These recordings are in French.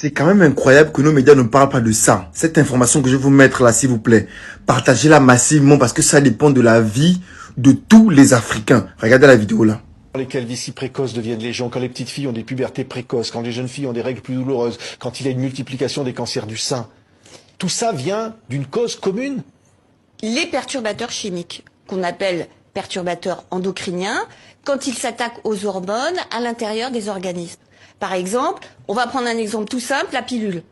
C'est quand même incroyable que nos médias ne parlent pas de ça. Cette information que je vais vous mettre là, s'il vous plaît, partagez-la massivement parce que ça dépend de la vie de tous les Africains. Regardez la vidéo là. Quand les calvities précoces deviennent légion, quand les petites filles ont des pubertés précoces, quand les jeunes filles ont des règles plus douloureuses, quand il y a une multiplication des cancers du sein, tout ça vient d'une cause commune. Les perturbateurs chimiques, qu'on appelle perturbateurs endocriniens, quand ils s'attaquent aux hormones à l'intérieur des organismes. Par exemple, on va prendre un exemple tout simple, la pilule.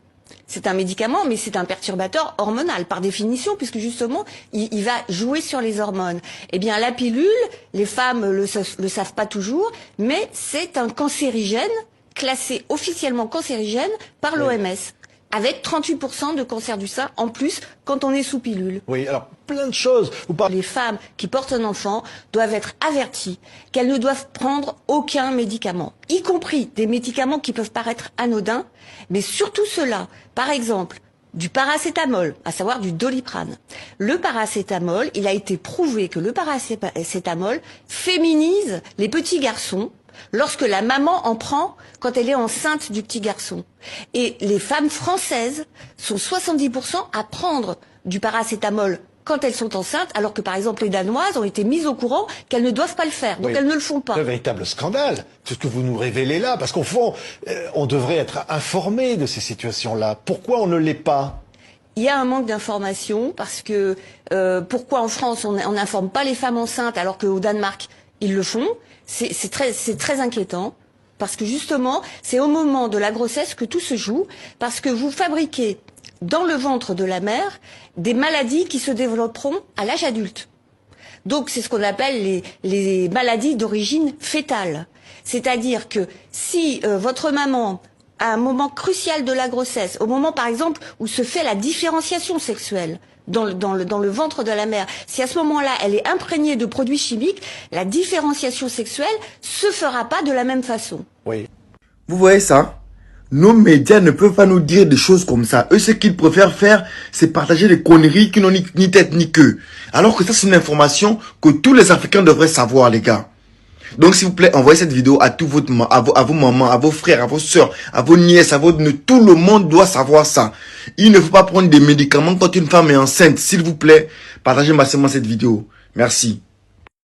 C'est un médicament, mais c'est un perturbateur hormonal, par définition, puisque justement, il va jouer sur les hormones. Eh bien, la pilule, les femmes le savent pas toujours, mais c'est un cancérigène, classé officiellement cancérigène par l'OMS. Avec 38% de cancer du sein en plus quand on est sous pilule. Oui, alors plein de choses. Les femmes qui portent un enfant doivent être averties qu'elles ne doivent prendre aucun médicament, y compris des médicaments qui peuvent paraître anodins, mais surtout ceux-là. Par exemple, du paracétamol, à savoir du Doliprane. Le paracétamol, il a été prouvé que le paracétamol féminise les petits garçons lorsque la maman en prend quand elle est enceinte du petit garçon. Et les femmes françaises sont 70% à prendre du paracétamol quand elles sont enceintes, alors que par exemple les Danoises ont été mises au courant qu'elles ne doivent pas le faire, donc elles ne le font pas. C'est un véritable scandale, tout ce que vous nous révélez là, parce qu'au fond, on devrait être informé de ces situations-là. Pourquoi on ne l'est pas ? Il y a un manque d'information, parce que pourquoi en France on n'informe pas les femmes enceintes alors qu'au Danemark ils le font? C'est très inquiétant, parce que justement, c'est au moment de la grossesse que tout se joue, parce que vous fabriquez dans le ventre de la mère des maladies qui se développeront à l'âge adulte. Donc c'est ce qu'on appelle les maladies d'origine fétale. C'est-à-dire que si votre maman, à un moment crucial de la grossesse, au moment par exemple où se fait la différenciation sexuelle, dans le ventre de la mère, si à ce moment-là, elle est imprégnée de produits chimiques, la différenciation sexuelle se fera pas de la même façon. Oui. Vous voyez ça? Nos médias ne peuvent pas nous dire des choses comme ça. Eux, ce qu'ils préfèrent faire, c'est partager des conneries qui n'ont ni tête ni queue. Alors que ça, c'est une information que tous les Africains devraient savoir, les gars. Donc, s'il vous plaît, envoyez cette vidéo à à vos mamans, à vos frères, à vos soeurs, à vos nièces, tout le monde doit savoir ça. Il ne faut pas prendre des médicaments quand une femme est enceinte. S'il vous plaît, partagez massivement cette vidéo. Merci.